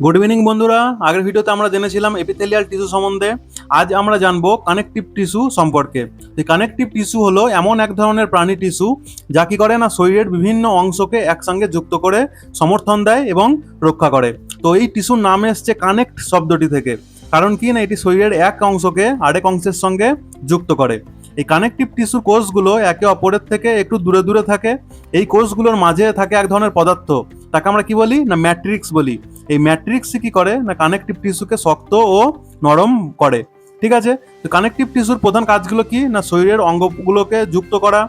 Good evening বন্ধুরা। আগের ভিডিওতে আমরা জেনেছিলাম এপিথেলিয়াল টিস্যু সম্বন্ধে। আজ আমরা জানবো কানেকটিভ টিস্যু সম্পর্কে। এই কানেকটিভ টিস্যু হলো এমন এক ধরনের প্রাণী টিস্যু যা কি করে না শরীরের বিভিন্ন অংশকে একসঙ্গে যুক্ত করে সমর্থন দেয় এবং রক্ষা করে। তো এই টিস্যুর নাম এসছে কানেক্ট শব্দটি থেকে। কারণ কি না এটি শরীরের এক অংশকে আরেক অংশের সঙ্গে যুক্ত করে। এই কানেকটিভ টিস্যুর কোষগুলো একে অপরের থেকে একটু দূরে দূরে থাকে। এই কোষগুলোর মাঝে থাকে এক ধরনের পদার্থ, তাকে আমরা কি বলি না ম্যাট্রিক্স বলি। এই ম্যাট্রিক্স কি করে না কানেকটিভ টিস্যুকে শক্ত ও নরম করে। ঠিক আছে, তো কানেকটিভ টিস্যুর প্রধান কাজগুলো কি না শরীরের অঙ্গগুলোকে যুক্ত করা,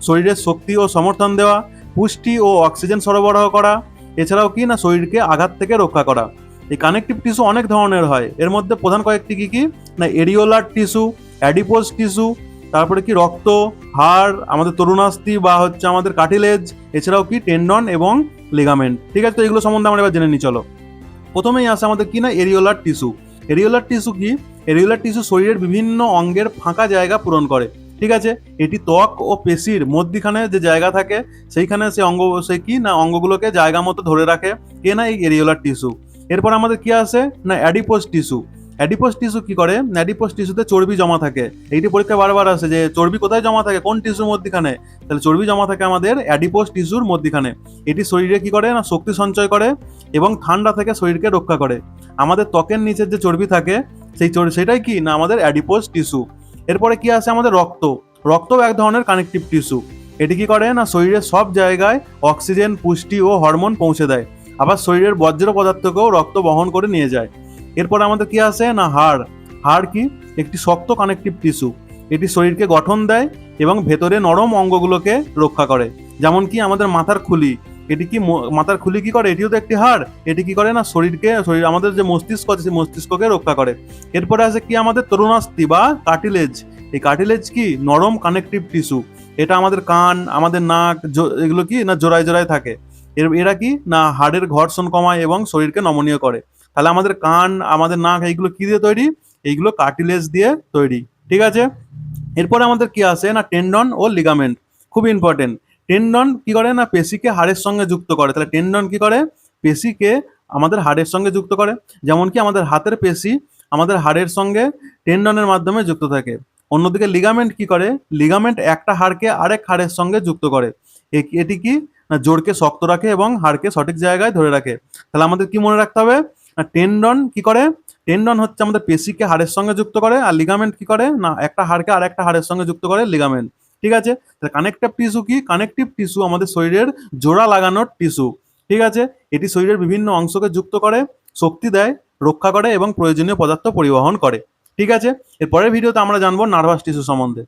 শরীরের শক্তি ও সমর্থন দেওয়া, পুষ্টি ও অক্সিজেন সরবরাহ করা, এছাড়াও কি না শরীরকে আঘাত থেকে রক্ষা করা। এই কানেকটিভ টিস্যু অনেক ধরনের হয়, এর মধ্যে প্রধান কয়েকটি কি কি না এরিওলার টিস্যু, অ্যাডিপোজ টিস্যু, তারপরে কি রক্ত, হাড়, আমাদের তরুণাস্থি বা হচ্ছে আমাদের কার্টিলেজ, এছাড়াও কি টেন্ডন এবং লিগামেন্ট। ঠিক আছে, তো এগুলো সম্বন্ধে আমরা এবার জেনে নিই চলো। প্রথমেই আসে আমাদের কি না এরিওলার টিস্যু। এরিওলার টিস্যু কি? এরিওলার টিস্যু শরীরের বিভিন্ন অঙ্গের ফাঁকা জায়গা পূরণ করে। ঠিক আছে, এটি ত্বক ও পেশির মধ্যখানে যে জায়গা থাকে সেইখানে সে অঙ্গ সে কি না অঙ্গগুলোকে জায়গা মতো ধরে রাখে কে না এই এরিওলার টিস্যু। এরপর আমাদের কি আসে না অ্যাডিপোজ টিস্যু। অ্যাডিপোজ টিস্যু কি করে? অ্যাডিপোজ টিস্যুতে চর্বি জমা থাকে। এইটি পরীক্ষা বারবার আসে যে চর্বি কোথায় জমা থাকে, কোন টিস্যুর মধ্যখানে। তাহলে চর্বি জমা থাকে আমাদের অ্যাডিপোজ টিস্যুর মধ্যখানে। এটি শরীরে কি করে না শক্তি সঞ্চয় করে এবং ঠান্ডা থেকে শরীরকে রক্ষা করে। আমাদের ত্বকের নিচের যে চর্বি থাকে সেটাই কি না আমাদের অ্যাডিপোজ টিস্যু। এরপরে কি আছে আমাদের রক্ত। রক্ত এক ধরনের কানেকটিভ টিস্যু। এটি কি করে না শরীরের সব জায়গায় অক্সিজেন, পুষ্টি ও হরমোন পৌঁছে দেয়। আবার শরীরের বর্জ্য পদার্থকেও রক্ত বহন করে নিয়ে যায়। এরপর আমাদের কি আছে না হাড়। হাড় কি? একটি শক্ত কানেকটিভ টিস্যু। এটি শরীরকে গঠন দেয় এবং ভেতরে নরম অঙ্গগুলোকে রক্ষা করে। যেমন কি আমাদের মাথার খুলি। এটি কি মাথার খুলি কি করে? এটিও তো একটি হাড়। এটি কি করে না শরীর আমাদের যে মস্তিষ্ক আছে সেই মস্তিষ্ককে রক্ষা করে। এরপরে আছে কি আমাদের তরুণাস্থি বা কার্টিলেজ। এই কার্টিলেজ কি নরম কানেকটিভ টিস্যু। এটা আমাদের কান, আমাদের নাক, এগুলো কি না জোড়ায় জোড়ায় থাকে। এরা কি না হাড়ের ঘর্ষণ কমায় এবং শরীরকে নমনীয় করে। তাহলে আমাদের কান, আমাদের নাক এইগুলো কি দিয়ে তৈরি? এইগুলো কার্টিলেজ দিয়ে তৈরি। ঠিক আছে, এরপরে আমাদের কি আসে না টেন্ডন ও লিগামেন্ট। খুব ইম্পর্টেন্ট। টেন্ডন কি করে না পেশিকে হাড়ের সঙ্গে যুক্ত করে। তাহলে টেন্ডন কি করে? পেশিকে আমাদের হাড়ের সঙ্গে যুক্ত করে। যেমন কি আমাদের হাতের পেশি আমাদের হাড়ের সঙ্গে টেন্ডনের মাধ্যমে যুক্ত থাকে। অন্যদিকে লিগামেন্ট কি করে? লিগামেন্ট একটা হাড়কে আরেক হাড়ের সঙ্গে যুক্ত করে। এটি কি না জোড়কে শক্ত রাখে এবং হাড়কে সঠিক জায়গায় ধরে রাখে। তাহলে আমাদের কি মনে রাখতে হবে না টেন্ডন কি করে? টেন্ডন হচ্ছে আমাদের পেশিকে হাড়ের সঙ্গে যুক্ত করে, আর লিগামেন্ট কি করে না একটা হাড়কে আর একটা হাড়ের সঙ্গে যুক্ত করে লিগামেন্ট। ঠিক আছে, তাহলে কানেকটিভ টিস্যু কি? কানেকটিভ টিস্যু আমাদের শরীরের জোড়া লাগানোর টিস্যু। ঠিক আছে, এটি শরীরের বিভিন্ন অংশকে যুক্ত করে, শক্তি দেয়, রক্ষা করে এবং প্রয়োজনীয় পদার্থ পরিবহন করে। ঠিক আছে, এর পরের ভিডিওতে আমরা জানবো নার্ভাস টিস্যু সম্বন্ধে।